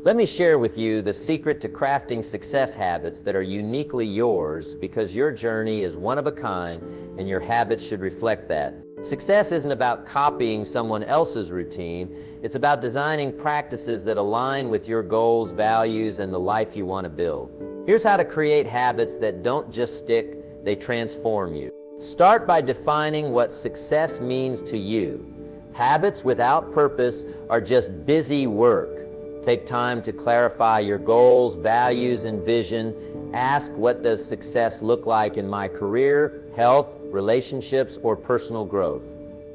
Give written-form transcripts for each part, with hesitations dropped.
Let me share with you the secret to crafting success habits that are uniquely yours, because your journey is one of a kind and your habits should reflect that. Success isn't about copying someone else's routine. It's about designing practices that align with your goals, values, and the life you want to build. Here's how to create habits that don't just stick, they transform you. Start by defining what success means to you. Habits without purpose are just busy work. Take time to clarify your goals, values, and vision. Ask, what does success look like in my career, health, relationships, or personal growth?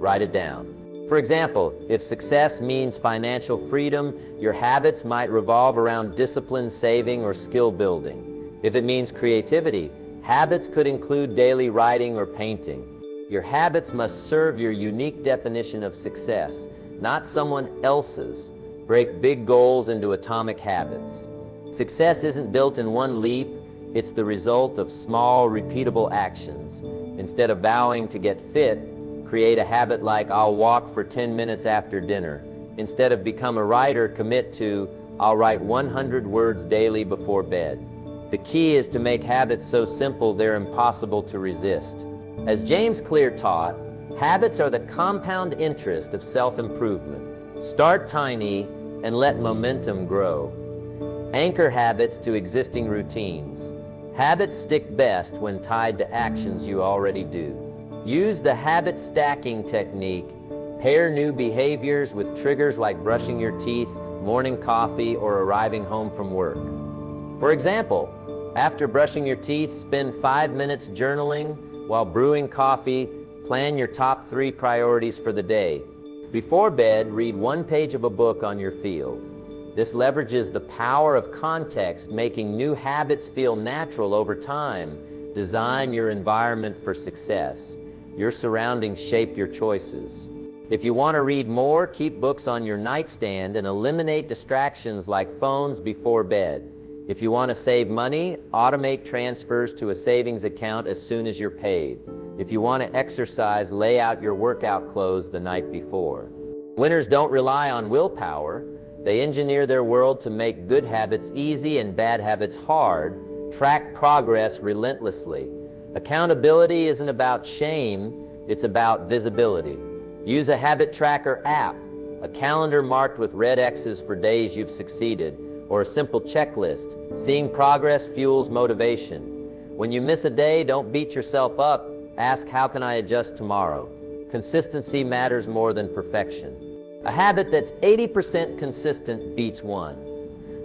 Write it down. For example, if success means financial freedom, your habits might revolve around discipline, saving, or skill building. If it means creativity, habits could include daily writing or painting. Your habits must serve your unique definition of success, not someone else's. Break big goals into atomic habits. Success isn't built in one leap, it's the result of small, repeatable actions. Instead of vowing to get fit, create a habit like, I'll walk for 10 minutes after dinner. Instead of become a writer, commit to, I'll write 100 words daily before bed. The key is to make habits so simple they're impossible to resist. As James Clear taught, habits are the compound interest of self-improvement. Start tiny and let momentum grow. Anchor habits to existing routines. Habits stick best when tied to actions you already do. Use the habit stacking technique. Pair new behaviors with triggers like brushing your teeth, morning coffee, or arriving home from work. For example, after brushing your teeth, spend 5 minutes journaling. While brewing coffee, plan your top 3 priorities for the day. Before bed, read 1 page of a book on your field. This leverages the power of context, making new habits feel natural over time. Design your environment for success. Your surroundings shape your choices. If you want to read more, keep books on your nightstand and eliminate distractions like phones before bed. If you want to save money, automate transfers to a savings account as soon as you're paid. If you want to exercise, lay out your workout clothes the night before. Winners don't rely on willpower. They engineer their world to make good habits easy and bad habits hard. Track progress relentlessly. Accountability isn't about shame, it's about visibility. Use a habit tracker app, a calendar marked with red X's for days you've succeeded, or a simple checklist. Seeing progress fuels motivation. When you miss a day, don't beat yourself up. Ask, how can I adjust tomorrow? Consistency matters more than perfection. A habit that's 80% consistent beats one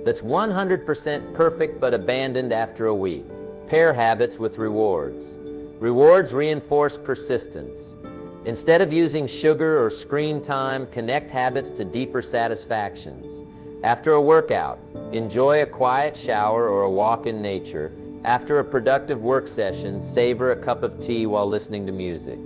that's 100% perfect but abandoned after a week. Pair habits with rewards. Rewards reinforce persistence. Instead of using sugar or screen time, connect habits to deeper satisfactions. After a workout, enjoy a quiet shower or a walk in nature. After a productive work session, savor a cup of tea while listening to music.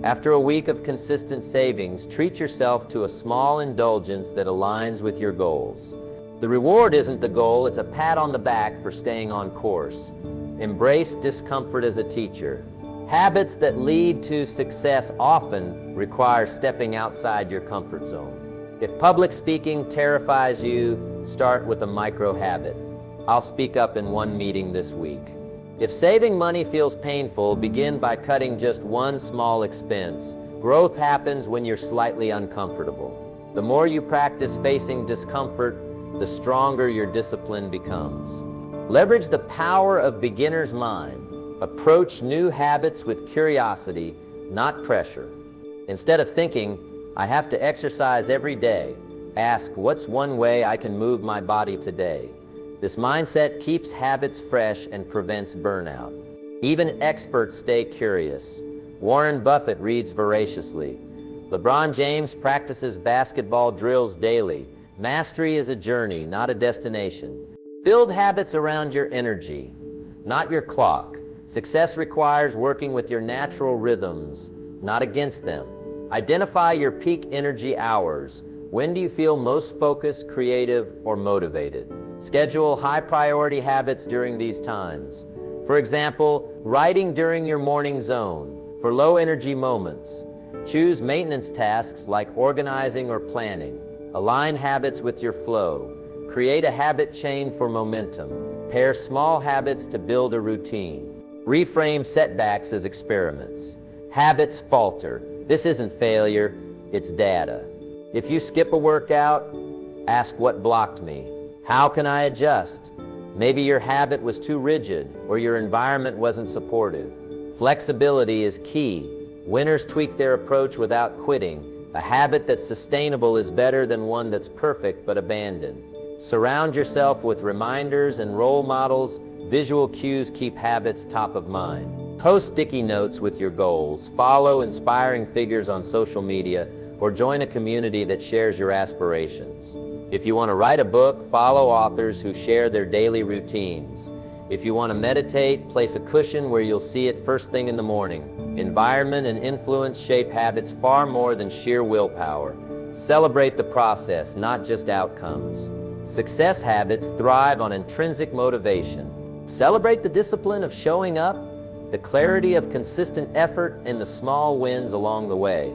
After a week of consistent savings, treat yourself to a small indulgence that aligns with your goals. The reward isn't the goal, it's a pat on the back for staying on course. Embrace discomfort as a teacher. Habits that lead to success often require stepping outside your comfort zone. If public speaking terrifies you, start with a micro habit. I'll speak up in one meeting this week. If saving money feels painful, begin by cutting just one small expense. Growth happens when you're slightly uncomfortable. The more you practice facing discomfort, the stronger your discipline becomes. Leverage the power of beginner's mind. Approach new habits with curiosity, not pressure. Instead of thinking, I have to exercise every day, ask, what's one way I can move my body today? This mindset keeps habits fresh and prevents burnout. Even experts stay curious. Warren Buffett reads voraciously. LeBron James practices basketball drills daily. Mastery is a journey, not a destination. Build habits around your energy, not your clock. Success requires working with your natural rhythms, not against them. Identify your peak energy hours. When do you feel most focused, creative, or motivated? Schedule high-priority habits during these times. For example, writing during your morning zone. For low-energy moments, choose maintenance tasks like organizing or planning. Align habits with your flow. Create a habit chain for momentum. Pair small habits to build a routine. Reframe setbacks as experiments. Habits falter. This isn't failure, it's data. If you skip a workout, ask what blocked me. How can I adjust? Maybe your habit was too rigid or your environment wasn't supportive. Flexibility is key. Winners tweak their approach without quitting. A habit that's sustainable is better than one that's perfect but abandoned. Surround yourself with reminders and role models. Visual cues keep habits top of mind. Post sticky notes with your goals. Follow inspiring figures on social media or join a community that shares your aspirations. If you want to write a book, follow authors who share their daily routines. If you want to meditate, place a cushion where you'll see it first thing in the morning. Environment and influence shape habits far more than sheer willpower. Celebrate the process, not just outcomes. Success habits thrive on intrinsic motivation. Celebrate the discipline of showing up, the clarity of consistent effort, and the small wins along the way.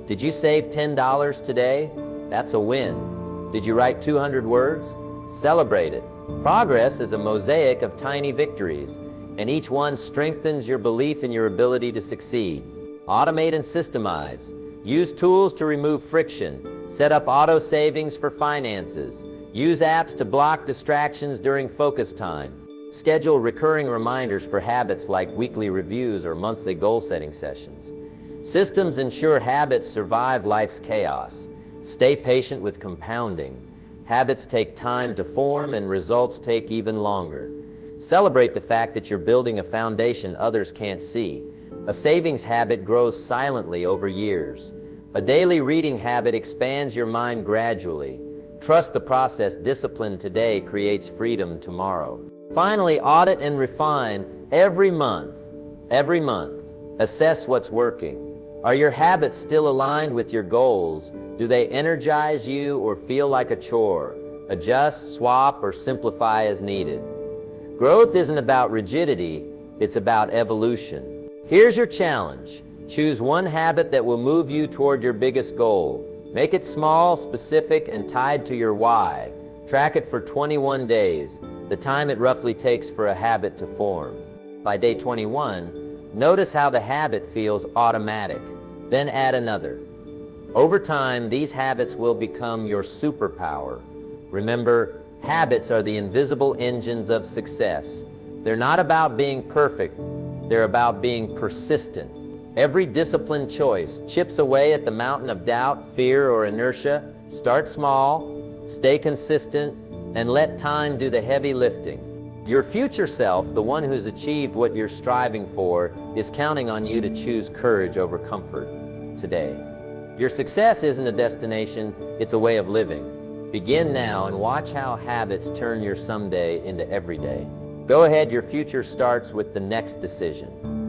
Did you save $10 today? That's a win. Did you write 200 words? Celebrate it. Progress is a mosaic of tiny victories, and each one strengthens your belief in your ability to succeed. Automate and systemize. Use tools to remove friction. Set up auto savings for finances. Use apps to block distractions during focus time. Schedule recurring reminders for habits like weekly reviews or monthly goal-setting sessions. Systems ensure habits survive life's chaos. Stay patient with compounding. Habits take time to form and results take even longer. Celebrate the fact that you're building a foundation others can't see. A savings habit grows silently over years. A daily reading habit expands your mind gradually. Trust the process. Discipline today creates freedom tomorrow. Finally, audit and refine every month. Every month. Assess what's working. Are your habits still aligned with your goals? Do they energize you or feel like a chore? Adjust, swap, or simplify as needed. Growth isn't about rigidity, it's about evolution. Here's your challenge. Choose one habit that will move you toward your biggest goal. Make it small, specific, and tied to your why. Track it for 21 days, the time it roughly takes for a habit to form. By day 21, notice how the habit feels automatic. Then add another. Over time, these habits will become your superpower. Remember, habits are the invisible engines of success. They're not about being perfect, they're about being persistent. Every disciplined choice chips away at the mountain of doubt, fear, or inertia. Start small, stay consistent, and let time do the heavy lifting. Your future self, the one who's achieved what you're striving for, is counting on you to choose courage over comfort today. Your success isn't a destination, it's a way of living. Begin now and watch how habits turn your someday into everyday. Go ahead, your future starts with the next decision.